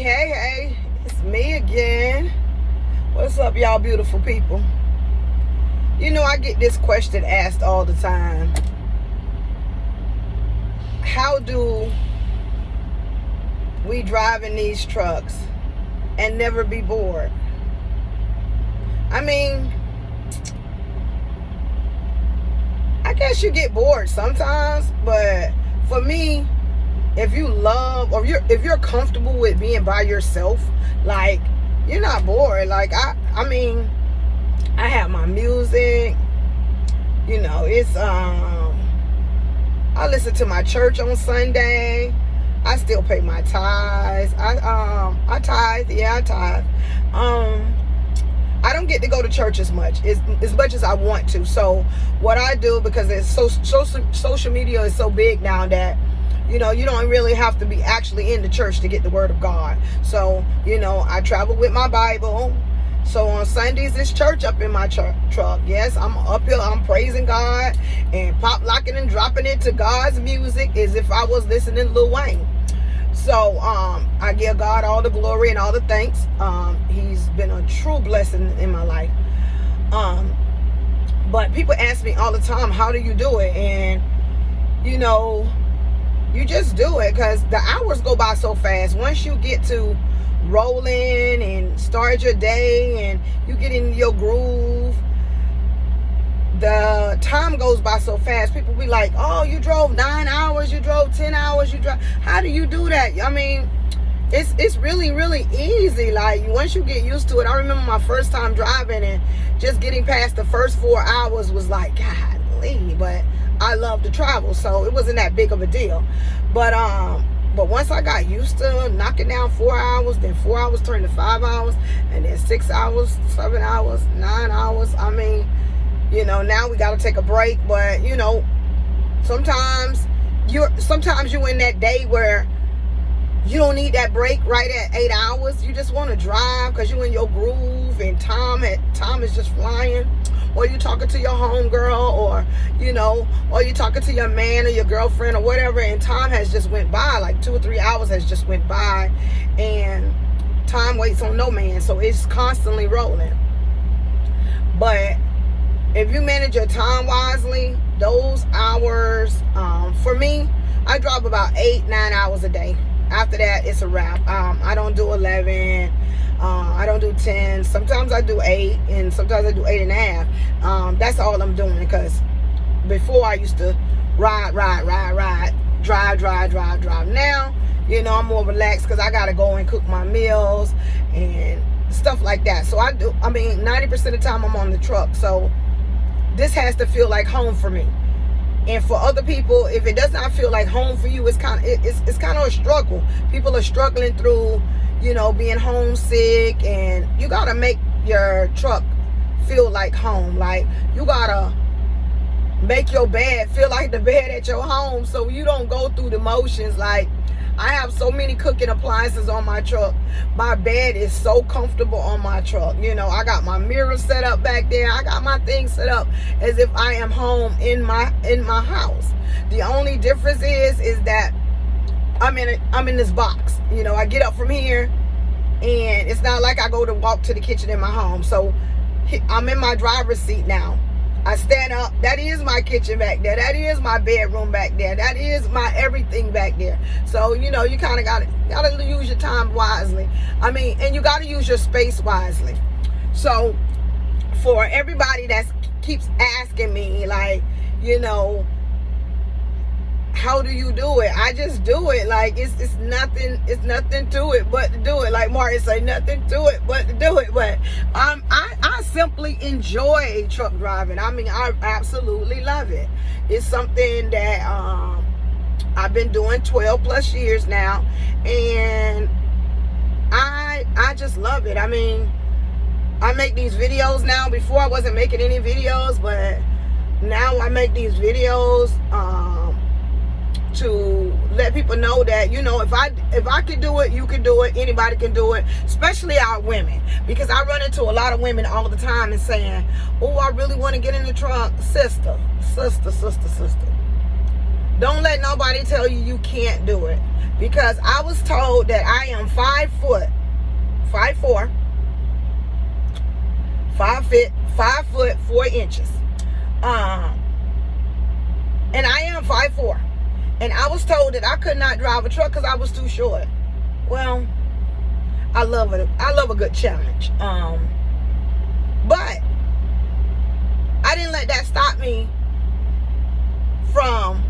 Hey, it's me again. What's up, y'all beautiful people? You know, I get this question asked all the time. How do we drive in these trucks and never be bored? I mean, I guess you get bored sometimes, but for me, if you love or if you're comfortable with being by yourself, like, you're not bored. Like I mean, I have my music, you know, it's I listen to my church on Sunday. I still pay my tithes. I tithe, yeah, I tithe. I don't get to go to church as much as I want to. So what I do, because it's social media is so big now that, you know, you don't really have to be actually in the church to get the word of God. So, you know, I travel with my Bible. So on Sundays, it's church up in my truck. Yes, I'm up here, I'm praising God and pop locking and dropping it to God's music as if I was listening to Lil Wayne. So I give God all the glory and all the thanks. He's been a true blessing in my life. But people ask me all the time, how do you do it? And, you know, you just do it, because the hours go by so fast. Once you get to rolling and start your day and you get in your groove, the time goes by so fast. People be like, oh, you drove 9 hours, you drove 10 hours, how do you do that? I mean, it's really, really easy. Like, once you get used to it. I remember my first time driving and just getting past the first 4 hours was like, golly, but I love to travel, so it wasn't that big of a deal. But once I got used to knocking down 4 hours, then 4 hours turned to 5 hours, and then 6 hours, 7 hours, 9 hours. I mean, you know, now we got to take a break. But, you know, sometimes you're in that day where you don't need that break right at 8 hours. You just want to drive because you're in your groove and time is just flying. Or you talking to your homegirl, or, you know, or you talking to your man or your girlfriend or whatever, and time has just went by. Like 2 or 3 hours has just went by, and time waits on no man, so it's constantly rolling. But if you manage your time wisely, those hours, for me, I drive about 8-9 hours a day. After that, it's a wrap. I don't do 11. I don't do 10. Sometimes I do 8, and sometimes I do 8.5. That's all I'm doing, because before I used to ride, drive. Now, you know, I'm more relaxed because I got to go and cook my meals and stuff like that. So 90% of the time I'm on the truck. So this has to feel like home for me. And for other people, if it does not feel like home for you, it's kind of a struggle. People are struggling through, you know, being homesick, and you gotta make your truck feel like home. Like, you gotta make your bed feel like the bed at your home, so you don't go through the motions. Like, I have so many cooking appliances on my truck. My bed is so comfortable on my truck. You know, I got my mirror set up back there. I got my things set up as if I am home in my house. The only difference is that I'm in this box. You know, I get up from here, and it's not like I go to walk to the kitchen in my home. So I'm in my driver's seat now. I stand up. That is my kitchen back there. That is my bedroom back there. That is my everything back there. So, you know, you kind of gotta use your time wisely. I mean, and you gotta use your space wisely. So for everybody that keeps asking me, like, you know, how do you do it? I just do it. Like, it's nothing to it but to do it. Like Martin say, nothing to it but to do it. But I simply enjoy truck driving. I mean, I absolutely love it. It's something that I've been doing 12 plus years now, and I just love it. I mean, I make these videos now. Before I wasn't making any videos, but now I make these videos to let people know that, you know, if I can do it, you can do it. Anybody can do it, especially our women, because I run into a lot of women all the time and saying, oh, I really want to get in the truck. Sister, Don't let nobody tell you you can't do it. Because I was told that I am 5 foot, 5'4", 5 foot 4 inches. And I am 5'4". And I was told that I could not drive a truck because I was too short. Well, I love it. I love a good challenge. But I didn't let that stop me from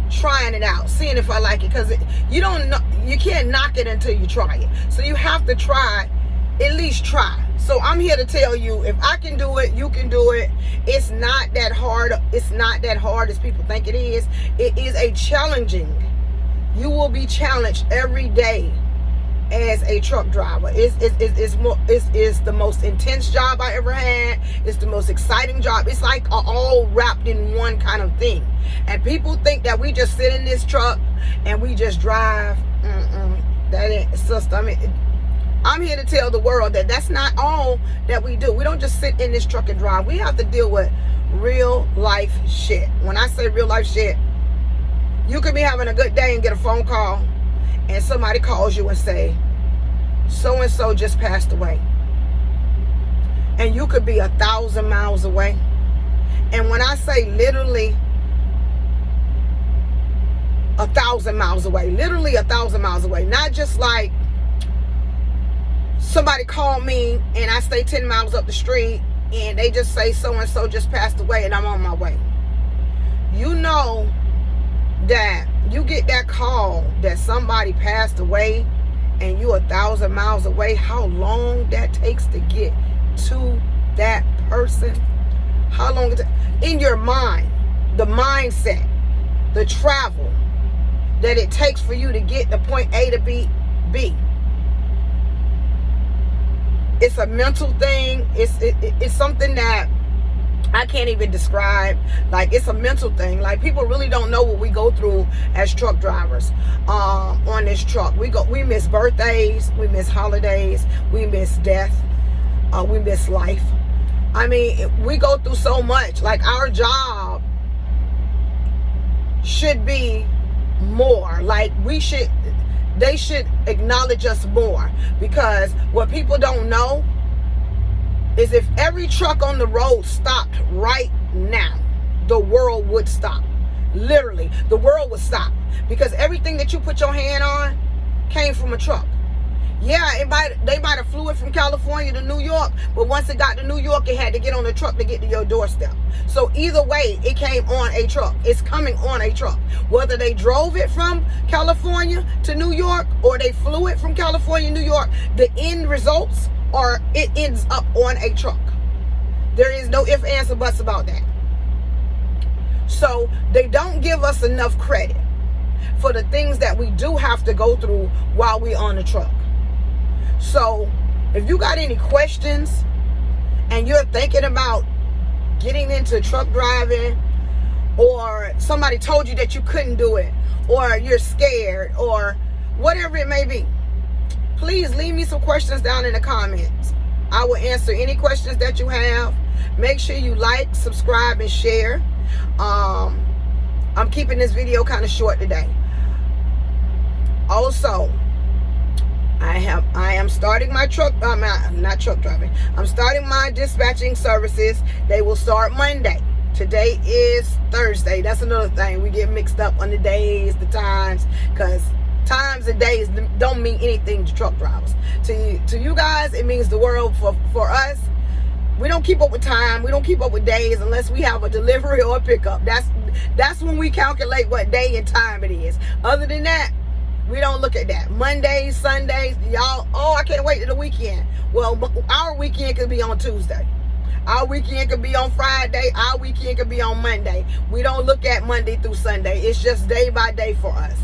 trying it out, seeing if I like it, because you don't know, you can't knock it until you try it. So you have to try, at least try. So I'm here to tell you, if I can do it, you can do it. It's not that hard. It's not that hard as people think it is. It is a challenging. You will be challenged every day as a truck driver. It's the most intense job I ever had. It's the most exciting job. It's like all wrapped in one kind of thing. And people think that we just sit in this truck and we just drive. That ain't, sister. I mean, I'm here to tell the world that that's not all that we do. We don't just sit in this truck and drive. We have to deal with real life shit. When I say real life shit, you could be having a good day and get a phone call and somebody calls you and say, so-and-so just passed away. And you could be 1,000 miles away. And when I say literally 1,000 miles away, literally 1,000 miles away, not just like somebody called me and I stay 10 miles up the street and they just say so-and-so just passed away and I'm on my way. You know that you get that call that somebody passed away and you're 1,000 miles away, how long that takes to get to that person, how long it in your mind, the mindset, the travel that it takes for you to get the point A to B. It's a mental thing. It's something that I can't even describe. Like, it's a mental thing. Like, people really don't know what we go through as truck drivers on this truck. We miss birthdays, we miss holidays, we miss death, we miss life. I mean, we go through so much. Like, our job should be more. Like, they should acknowledge us more, because what people don't know is if every truck on the road stopped right now, the world would stop. Literally, the world would stop, because everything that you put your hand on came from a truck. Yeah, they might have flew it from California to New York, but once it got to New York, it had to get on a truck to get to your doorstep. So either way, it came on a truck. It's coming on a truck. Whether they drove it from California to New York or they flew it from California to New York, the end results are it ends up on a truck. There is no ifs, ands, or buts about that. So they don't give us enough credit for the things that we do have to go through while we're on the truck. So if you got any questions and you're thinking about getting into truck driving, or somebody told you that you couldn't do it, or you're scared, or whatever it may be, please leave me some questions down in the comments. I will answer any questions that you have. Make sure you like, subscribe, and share. I'm keeping this video kind of short today. Also, I am starting my truck, not truck driving. I'm starting my dispatching services. They will start Monday. Today is Thursday. That's another thing. We get mixed up on the days, the times, because times and days don't mean anything to truck drivers. To you guys, it means the world. For us, we don't keep up with time. We don't keep up with days unless we have a delivery or a pickup. That's when we calculate what day and time it is. Other than that, we don't look at that. Mondays, Sundays, y'all, oh, I can't wait to the weekend. Well, our weekend could be on Tuesday. Our weekend could be on Friday. Our weekend could be on Monday. We don't look at Monday through Sunday. It's just day by day for us.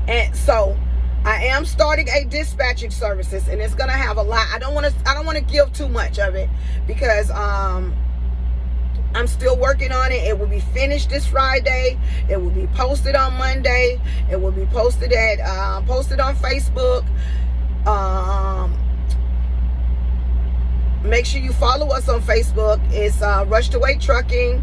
And so I am starting a dispatching services, and it's gonna have a lot. I don't want to give too much of it, because I'm still working on it. It will be finished this Friday. It will be posted on Monday. It will be posted posted on Facebook. Make sure you follow us on Facebook. It's Rush to Wait Trucking.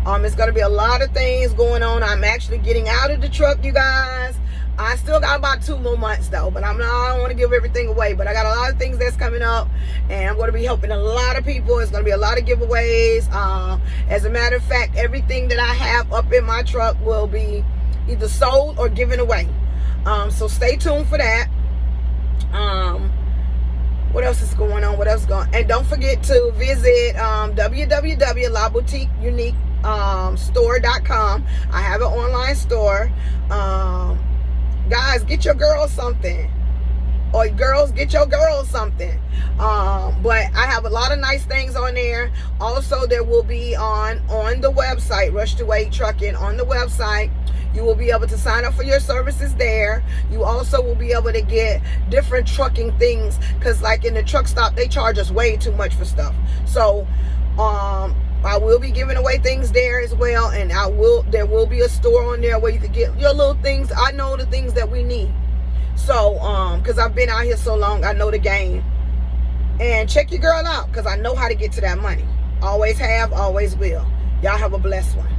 It's going to be a lot of things going on. I'm actually getting out of the truck, you guys. I still got about 2 more months though, but I don't want to give everything away, but I got a lot of things that's coming up, and I'm going to be helping a lot of people. It's going to be a lot of giveaways. As a matter of fact, everything that I have up in my truck will be either sold or given away. So stay tuned for that. What else is going on? And don't forget to visit www.laboutiqueunique.store.com. I have an online store. Guys, get your girls something, or girls, get your girls something. But I have a lot of nice things on there. Also, there will be on the website, Rush to Wade Trucking, on the website. You will be able to sign up for your services there. You also will be able to get different trucking things, because like in the truck stop, they charge us way too much for stuff. So I will be giving away things there as well, and there will be a store on there where you could get your little things. I know the things that we need. So because I've been out here so long, I know the game. And check your girl out, because I know how to get to that money. Always have, always will. Y'all have a blessed one.